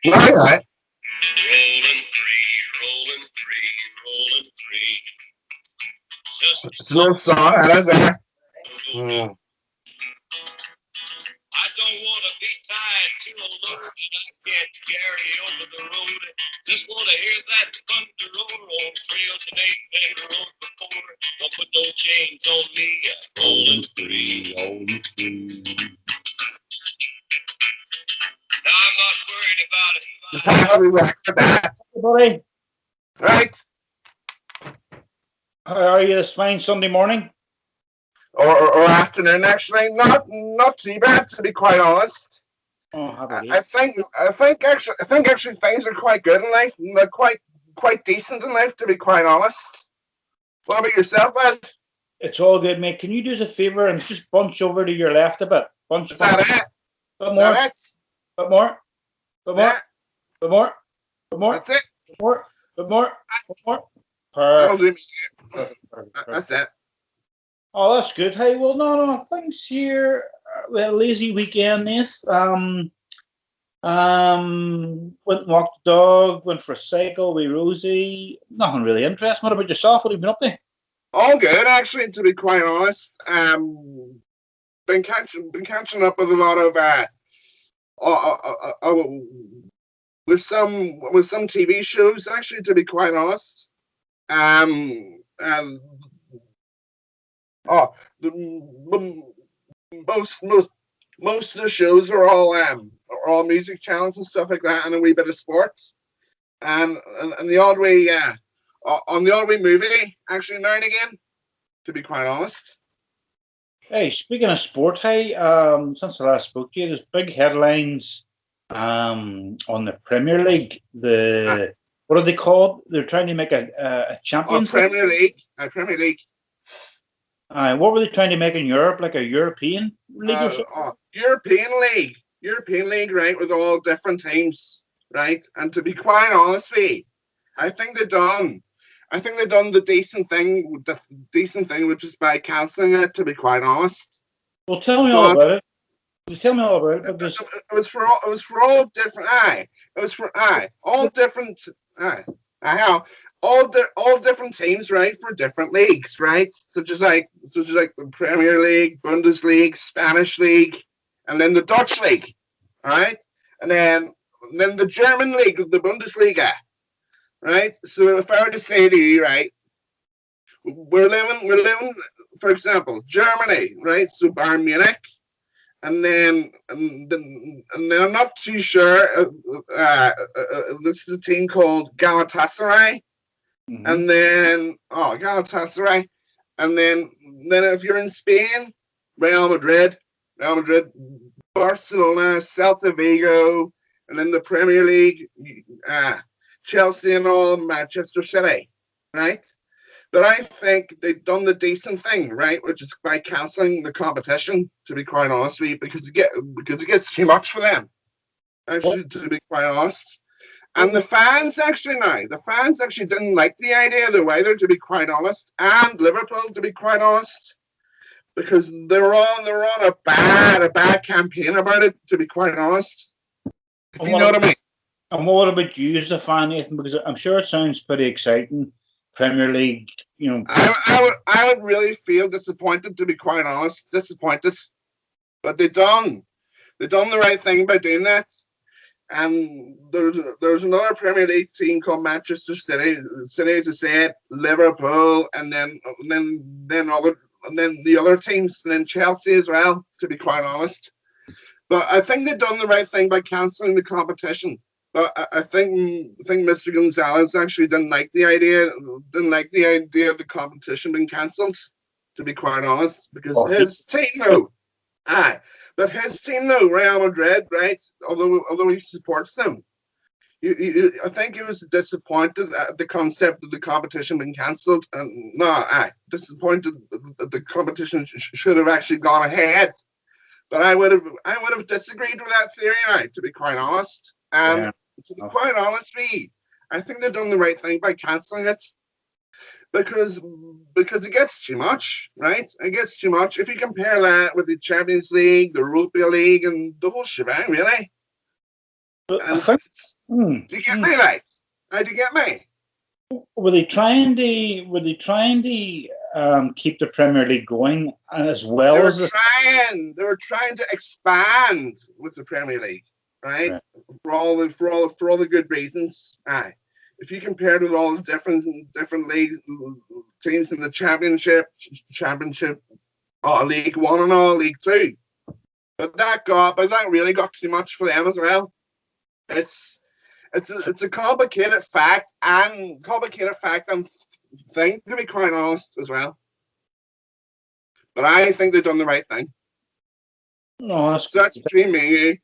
Right, right. Rolling three, rolling three. Just a It's an old song song, that is there. road. Mm. I don't want to be tied to a load that I can't carry over the road. Just want to hear that thunder roll on trails that ain't been rode before. Don't put no chains on me. Rolling free, rolling free. Now I'm not worried about it. You possibly like that. Everybody, Right? how are you this fine Sunday morning? Or afternoon, actually. Not too bad, to be quite honest. Oh, happy I, days. I think I think actually things are quite good in life. They're quite decent in life, to be quite honest. What about yourself, Ed? It's all good, mate. Can you do us a favor and just bunch over to your left a bit? Bunch, Is that bunch, it? bit Is more, that it? bit more, bit more, Yeah, bit more, bit more, that's it. bit more, bit more, bit more. That'll Perfect, do me. perfect, perfect, That's perfect. it. Oh, that's good. Hey, well, no, things here. We had a lazy weekend, Nath. Went and walked the dog, went for a cycle with Rosie. Nothing really interesting. What about yourself? What have you been up to? All good, actually, to be quite honest. Been catching up with a lot of uh, uh, uh, uh, with some TV shows, actually, to be quite honest. And oh, the most of the shows are all music channels and stuff like that, and a wee bit of sports, and the odd way, on the odd way movie, actually now and again, to be quite honest. Hey, speaking of sport, hey, since I last spoke to you, there's big headlines on the Premier League. Uh, The what are they called? They're trying to make a Champions League. Premier League, What were they trying to make in Europe, like a European league or something? European League, right, with all different teams, right? And to be quite honest with you, I think they've done, I think they've done the decent thing, which is by cancelling it. To be quite honest, Well, tell me all but about it. Just tell me all about it because it was for all different. It was for all different. Aye, I have all different teams, right, for different leagues, right? Such as like the Premier League, Bundesliga, Spanish League, and then the Dutch League, right? And then the German League, the Bundesliga, right? So if I were to say to you, right, we're living, for example, Germany, right? So Bayern Munich, and then I'm not too sure. This is a team called Galatasaray, Mhm. and then Galatasaray, and then if you're in Spain, Real Madrid, Real Madrid, Barcelona, Celta Vigo, and in the Premier League, uh, Chelsea and all, Manchester City, right? But I think they've done the decent thing, right, which is by cancelling the competition. To be quite honest with you, because it gets too much for them. Well, Actually, to be quite honest, and the well, fans actually now, the fans actually didn't like the idea of the weather. To be quite honest, and Liverpool, to be quite honest, because they were on a bad campaign about it. To be quite honest, if and you know what I mean. what about you as a fan, Nathan? Because I'm sure it sounds pretty exciting. Premier League, you know. I would really feel disappointed, to be quite honest, disappointed. But they done the right thing by doing that. And there's another Premier League team called Manchester City. City, as I said, Liverpool, and then the other teams, and then Chelsea as well. To be quite honest, but I think they've done the right thing by cancelling the competition. But I think Mr. Gonzalez actually didn't like the idea of the competition being cancelled. To be quite honest, because Well, he, his team, though, aye, but his team, though, Real Madrid, right? Although he supports them, I think he was disappointed at the concept of the competition being cancelled, and no, disappointed that the competition should have actually gone ahead. But I would have disagreed with that theory, right, to be quite honest. And fair to be enough. quite honest with you, I think they've done the right thing by cancelling it. because it gets too much, right? It gets too much. If you compare that with the Champions League, the Europa League, and the whole shebang, really. But I And think, do you get me, right? How do you get me? were they trying to keep the Premier League going as They well were as this? trying to expand with the Premier League, right? Right. For all the good reasons. Aye. If you compare it with all the different league teams in the championship, League One and all, League Two, but that really got too much for them as well. It's it's a complicated fact and thing, to be quite honest as well. But I think they've done the right thing. No, that's So that's between me and you.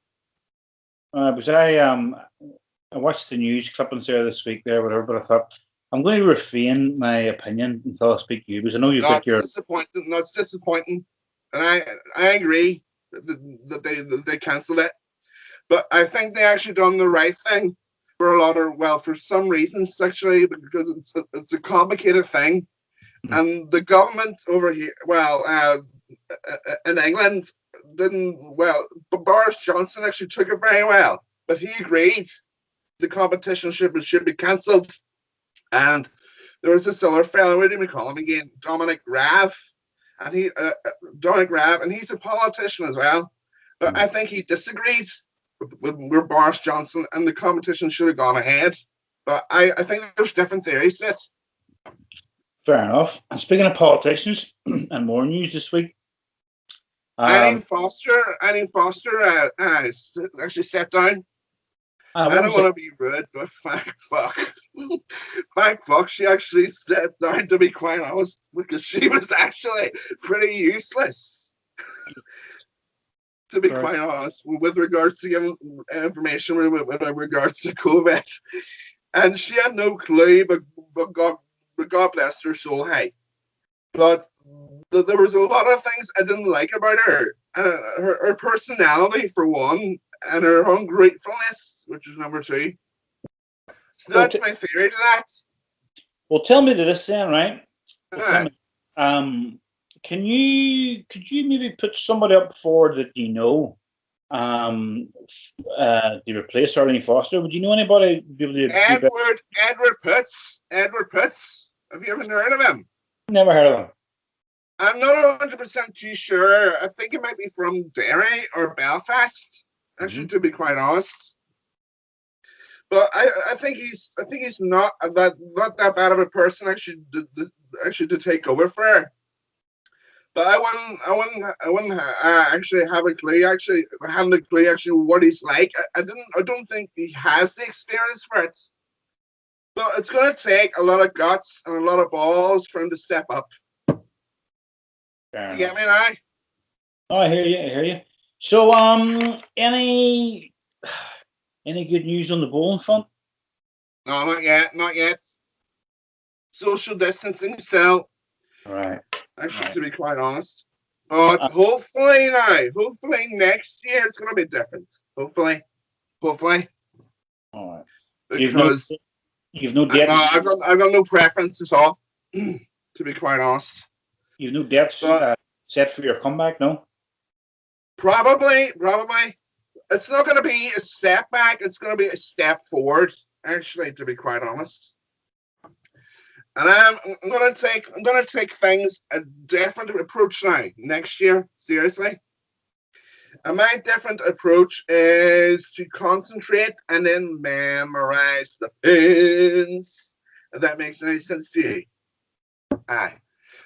because I watched the news clippings there this week there, whatever, but I thought I'm going to refrain my opinion until I speak to you because I know you've No, got it's your. disappointing. No, it's disappointing, and I agree that they cancelled it. But I think they actually done the right thing for a lot of for some reasons actually, because it's a complicated thing, and the government over here, in England didn't well. But Boris Johnson actually took it very well, but he agreed the competition should be cancelled, and there was this other fellow, what do we call him again? Dominic Raab, and he's a politician as well. But I think he disagreed with Boris Johnson, and the competition should have gone ahead. But I think there's different theories to it. Fair enough. And speaking of politicians and more news this week, Eileen Foster actually stepped down. I don't want to be rude, but thank fuck, she actually stepped down, to be quite honest, because she was actually pretty useless, to be quite honest, with regards to giving information with regards to COVID. And she had no clue, but God bless her soul, hey. But there was a lot of things I didn't like about her. Her personality, for one, and her ungratefulness, which is number two. So that's my theory to that. Well, tell me this then, right? Tell me, could you maybe put somebody up forward that you know to replace Arlene Foster? Would you know anybody? Edward Pitts. Have you ever heard of him? Never heard of him. I'm not 100% too sure. I think it might be from Derry or Belfast, actually, to be quite honest. But I think he's not that bad of a person actually to take over for her. But I wouldn't actually have a clue. Actually, having a clue actually what he's like. I don't think he has the experience for it. But it's going to take a lot of guts and a lot of balls for him to step up. You get me now? Oh, I hear you. So, any good news on the bowling front? No, not yet. Social distancing still. Right. Actually, to be quite honest. But hopefully next year it's going to be different. Hopefully. All right. Because you've no dates. I've got no preference at all. To be quite honest. You've no dates set for your comeback, no? Probably. It's not going to be a setback. It's going to be a step forward. Actually, to be quite honest. And I'm going to take things a different approach now next year. Seriously. And my different approach is to concentrate and then memorize the pins. If that makes any sense to you. Aye.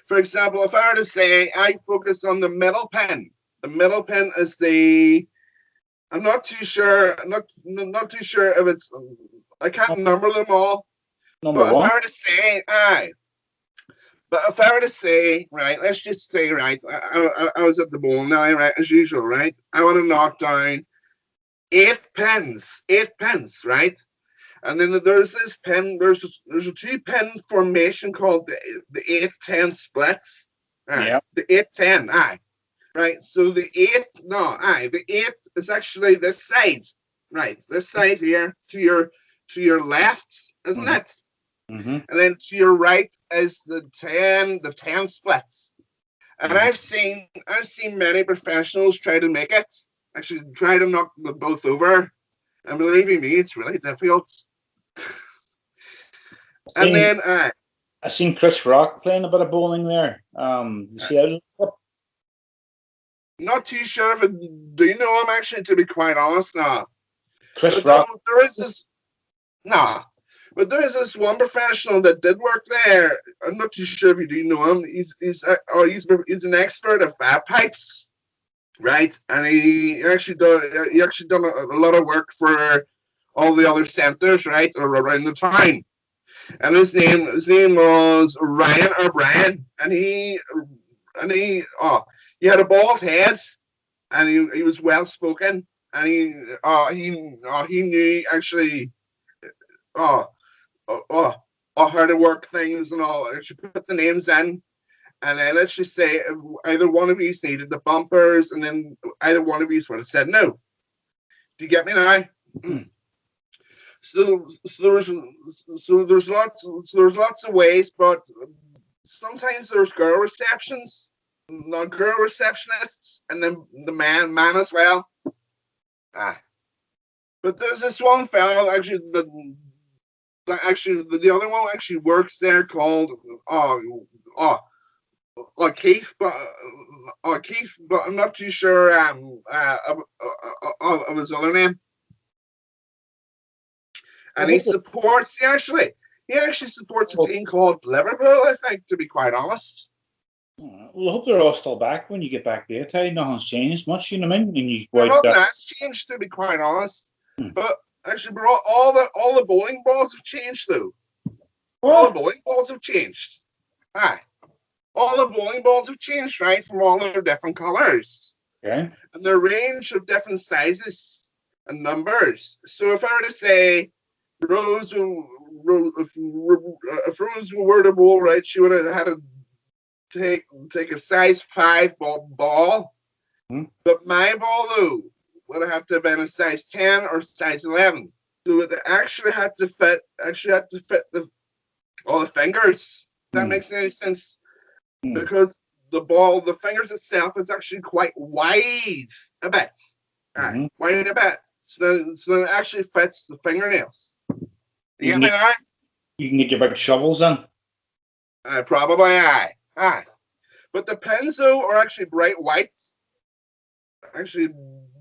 For example, if I were to say I focus on the middle pin. The middle pin is I'm not too sure. Not too sure if it's. I can't number them all. But if I were to say, But if I were to say, right, let's just say, right, I was at the ball now, right, as usual, right. I want to knock down 8 pins, right. And then there's this pin. There's a 2-pin formation called the 8-10 splits. Yeah. The 8-10. Right. So the 8 is actually this side. Right. This side here to your left, isn't it? Mm-hmm. and then to your right is the ten splits. And Mm-hmm. I've seen many professionals try to make it, actually try to knock them both over, and believe me, it's really difficult. I And seen then I seen Chris Rock playing a bit of bowling there. You see that? not too sure if I do know him actually, to be quite honest now. Chris But there, Rock. there is this nah. But there is this one professional that did work there. I'm not too sure if you do know him. He's an expert at fat pipes, right? And he actually done a lot of work for all the other centres, right, around the town. And his name was Ryan O'Brien, and he had a bald head, and he was well spoken, and he knew actually uh, how to work things and all. I should put the names in, and then let's just say if either one of you needed the bumpers, and then either one of you would have said no. Do you get me now? So there's lots of ways, but sometimes there's girl receptions, not girl receptionists, and then the man as well. Ah, but there's this one fellow actually the other one actually works there called uh uh Keith, but I'm not too sure of his other name. Well, And I hope he actually supports a they're, team called Liverpool, I think, to be quite honest. well, I hope they're all still back when you get back there. Ty, nothing's changed much, you know what I mean? And you go Now, out nothing there. has changed, to be quite honest. Hmm. But actually, bro, all the bowling balls have changed, though. All the What? bowling balls have changed. Aye. All the bowling balls have changed, right, from all their different colours. Okay. And their range of different sizes and numbers. So if I were to say Rose, if Rose were to bowl, right, she would have had to take a size 5 ball. Hmm. But my ball, though, would have had to have been a size 10 or size 11. So it actually had to fit all the fingers. If that Hmm. makes any sense, Hmm. because the fingers itself is actually quite wide a bit. All right, Hmm. wide a bit. So then it actually fits the fingernails. You You get can me get now? you can get your big shovels in. Probably aye. Aye. But the pins though are actually bright white. Actually,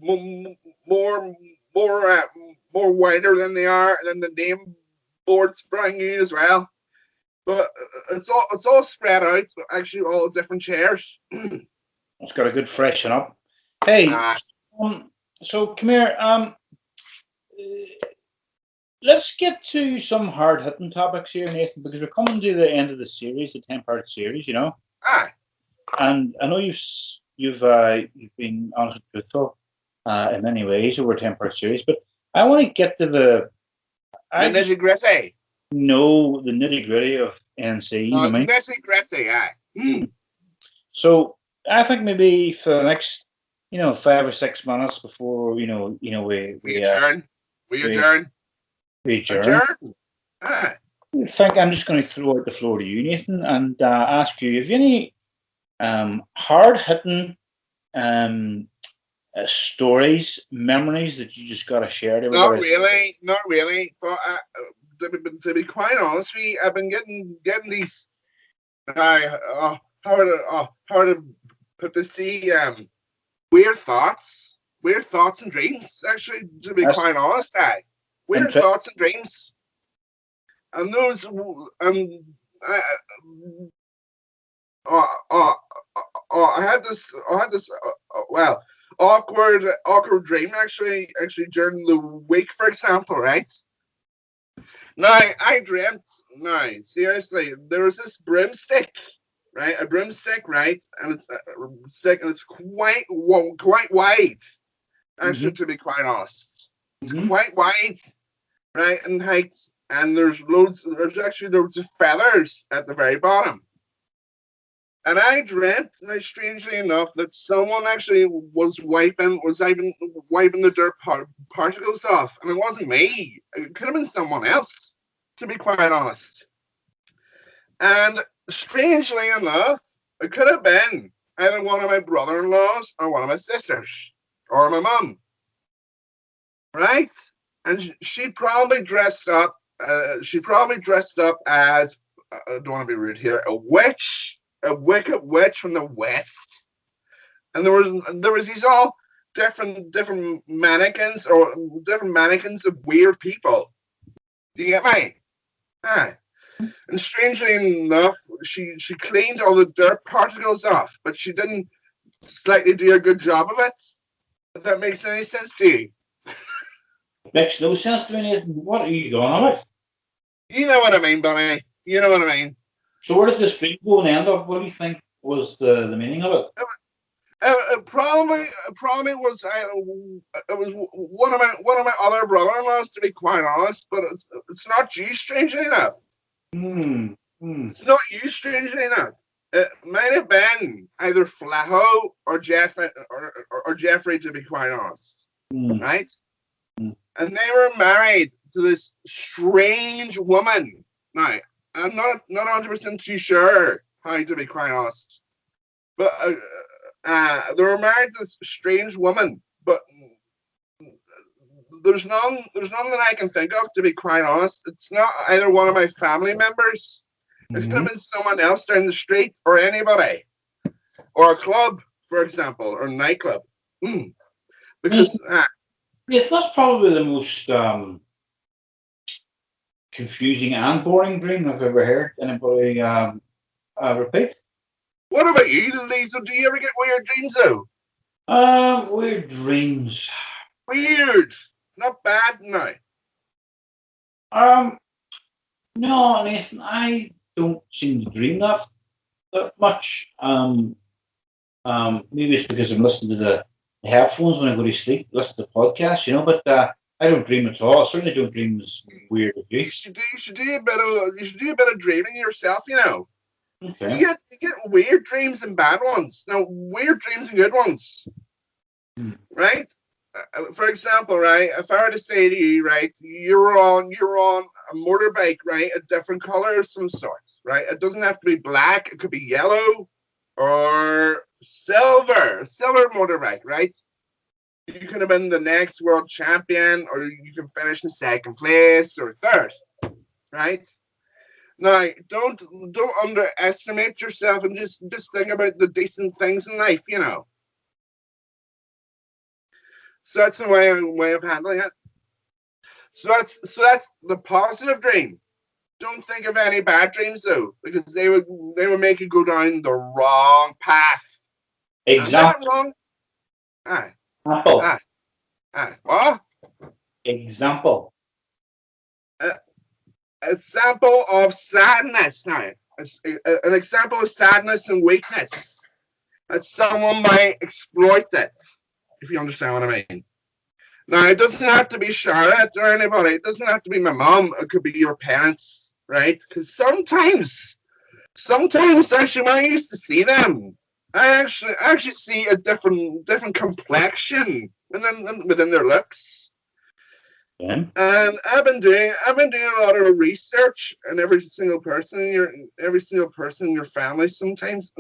more more wider than they are, than the name board's brand new as well. But it's all spread out. Actually, all different chairs. It's got a good freshen up. Hey, Ah, um, so come here. Let's get to some hard hitting topics here, Nathan, because we're coming to the end of the series, the 10-part series, you know. ah, And I know you've been honest and truthful in many ways over a 10-part series, but I want to get to the I just nitty gritty. know the nitty gritty of NC, you know what I mean? Nitty gritty. Aye. So I think maybe for the next, 5 or 6 minutes before, We adjourn. We we, adjourn. we adjourn, Adjourn. Aye. I think I'm just going to throw out the floor to you, Nathan, and ask you if you have any hard hitting um, stories, memories that you just got to share to Not everybody. really. Not really. But to be quite honest with you, I've been getting these. How to put this? Weird thoughts and dreams. Actually, to be That's quite honest, weird interesting. thoughts and dreams, and those I, uh, uh, I had this well awkward dream actually during the week, for example, right? Now I dreamt. Now seriously, there was this broomstick, right? A broomstick, right? And it's a stick, and it's quite wide. Hmm. Actually, to be quite honest, it's Hmm. quite wide, right, in height. And there's of feathers at the very bottom. And I dreamt, strangely enough, that someone actually was wiping the dirt particles off, and it wasn't me. It could have been someone else, to be quite honest. And strangely enough, it could have been either one of my brother-in-laws or one of my sisters or my mum, right? And she probably dressed up. She probably dressed up as I don't want to be rude here, a witch, a wicked witch from the west. And there was these all different mannequins or different mannequins of weird people. Do you get me? Ah. And strangely enough, she cleaned all the dirt particles off, but she didn't slightly do a good job of it. If that makes any sense to you. Makes no sense to me, Nathan. What are you going on with? You know what I mean, Bunny. You know what I mean. So where did the stream go and end up? What do you think was the meaning of it? Probably was it was one of my other brother-in-laws, to be quite honest, but it's not you, strangely enough. Hmm. Hmm. It's not you, strangely enough. It might have been either Flaho or Jeffrey, to be quite honest, Hmm. right? Hmm. And they were married to this strange woman. Now, I'm not 100% too sure how, to be quite honest, but they were married to this strange woman. But there's none that I can think of, to be quite honest. It's not either one of my family members. It could have Hmm. been someone else down the street or anybody. Or a club, for example, or a nightclub. Because Yes, that's probably the most confusing and boring dream I've ever heard anybody repeat. what about you, Lisa? Do you ever get weird dreams though? Weird dreams. Weird, not bad now. Um, no, Nathan, I don't seem to dream that much. Maybe it's because I'm listening to the headphones when I go to sleep, listen to podcasts, But I don't dream at all. I certainly don't dream as weird as you. You should do a bit of dreaming yourself. You Okay. get you get weird dreams and bad ones. Now, weird dreams and good ones, Hmm. right? For example, right, if I were to say to you, right, you're on a motorbike, right, a different color of some sort, right? It doesn't have to be black. It could be yellow or silver, a silver motorbike, right? You could have been the next world champion, or you can finish in second place or third, right? Now, don't underestimate yourself and just think about the decent things in life. So that's the way of handling it. So that's the positive dream. Don't think of any bad dreams though, because they would make you go down the wrong path. And by Example. wrong, aye, Example. aye, aye. What? Example. Uh, Example of sadness now. An example of sadness and weakness. That someone might exploit it, if you understand what I mean. Now, it doesn't have to be Charlotte or anybody. It doesn't have to be my mom. It could be your parents, right? Because sometimes actually, when I used to see them, I actually see a different complexion within their looks. Yeah. And I've been doing a lot of research on every single person in your family sometimes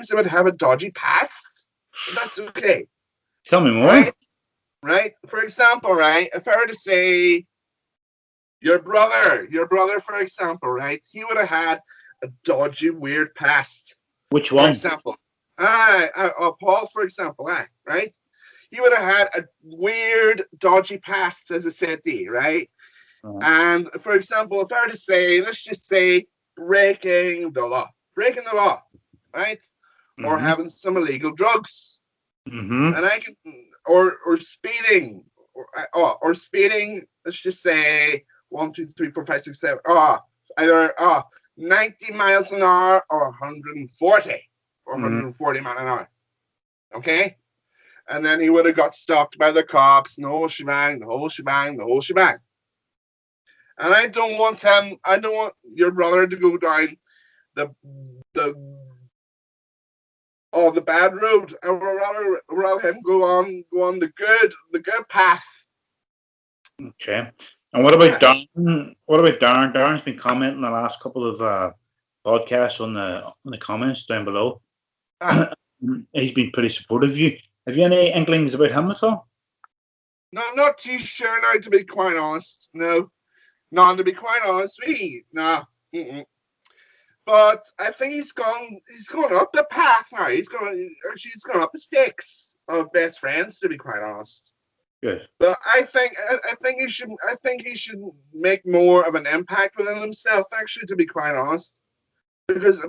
they would have a dodgy past. But that's okay, Tell me more. right? Right? For example, right? If I were to say your brother, for example, right? He would have had a dodgy, weird past. Which For one? example, Paul, for example, right? He would have had a weird, dodgy past, as I said to you, right? Uh, And for example, if I were to say, let's just say breaking the law, right? Or mm-hmm. having some illegal drugs, Mm-hmm. and I can, or speeding, or speeding. Let's just say 1, 2, 3, 4, 5, 6, 7. Either 90 miles an hour or 140 or Mm-hmm. 140 miles an hour. Okay, and then he would have got stopped by the cops. The whole shebang, the whole shebang, the whole shebang. And I don't want your brother to go down the the the bad road. I would rather him go on the good path. Okay. And what about Yes. Darren? What about Darren? Darren's been commenting the last couple of podcast on the comments down below. Ah, He's been pretty supportive of you. Have you any inklings about him at all? no, I'm not too sure now, to be quite honest. No, not to be quite honest with you. No. Mm-mm. But I think he's gone up the path now. He's gone up the stakes of best friends, to be quite honest. Good. But I think he should make more of an impact within himself, actually, to be quite honest. Because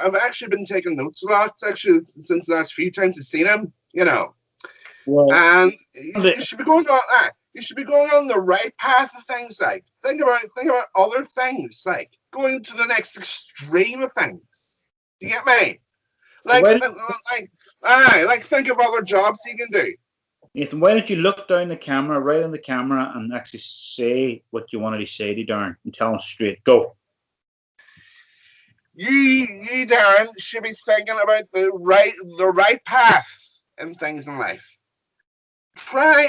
I've actually been taking notes a lot, actually, since the last few times I've seen him, Well, and you should be going on that. You should be going on the right path of things. Like think about other things, like going to the next extreme of things. Do you get me? Like why, like think of other jobs you can do. Nathan, why don't you look down the camera, right on the camera, and actually say what you wanted to say to Darren and tell him straight? Go. You Darren should be thinking about the right path and things in life. Try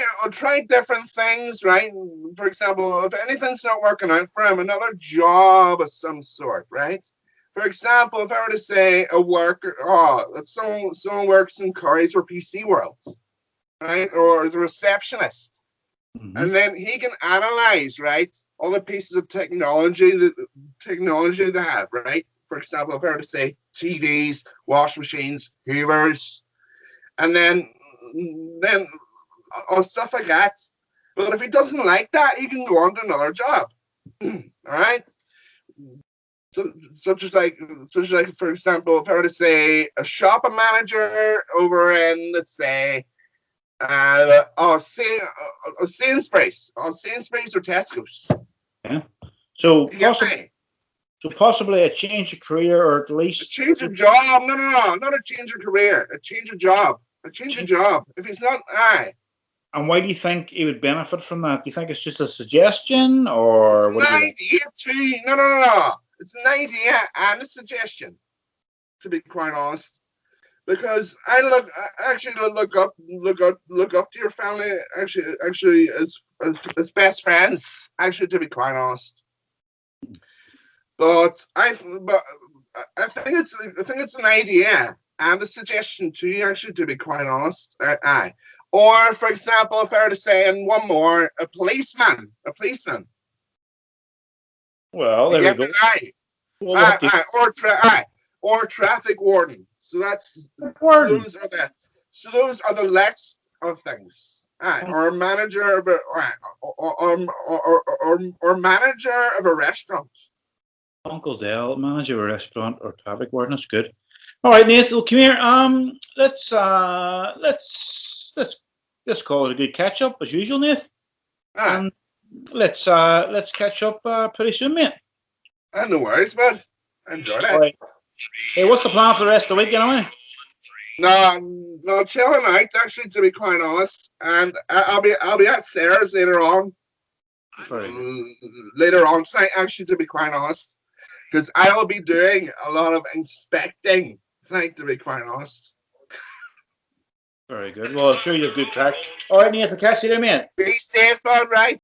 different things, right? For example, if anything's not working out for him, another job of some sort, right? For example, if I were to say if someone works in Curry's or PC World, right, or as a receptionist, and then he can analyze, right, all the pieces of technology they have, right? For example, if I were to say TVs, washing machines, Hoovers, and then or stuff like that. But if he doesn't like that, he can go on to another job. All right. So, such as like, for example, if I were to say a shopping manager over in, let's say, Sainsbury's or Tesco's. Yeah. So You possibly a change of career, or at least a change of job. No, not a change of career. A change of job. A change of job. If he's not, aye. And why do you think he would benefit from that? Do you think it's just a suggestion, or It's what an do you think? idea too. No. It's an idea and a suggestion, to be quite honest. Because I actually look up to your family actually as best friends, actually, to be quite honest. But I think it's an idea and a suggestion to you, actually, to be quite honest. Aye. Or, for example, if I were to say, and one more, a policeman. Well, there we go. Aye. Well, Or traffic warden. So warden. those are the list of things. Aye. Or manager of or manager of a restaurant. Uncle Dale, manager of a restaurant, or traffic warden. That's good. All right, Nathan, well, come here. Let's call it a good catch up as usual, Nathan. And let's catch up pretty soon, mate. No worries, bud. Enjoy that. Right. Hey, what's the plan for the rest of the week, anyway? No, chilling out, actually, to be quite honest. And I'll be at Sarah's later on. Later on tonight, actually, to be quite honest, because I will be doing a lot of inspecting tonight, to be quite honest. Very good. Well, I'm sure you have good crack. All right, Nathan, catch you there, mate. Be safe, bud, right?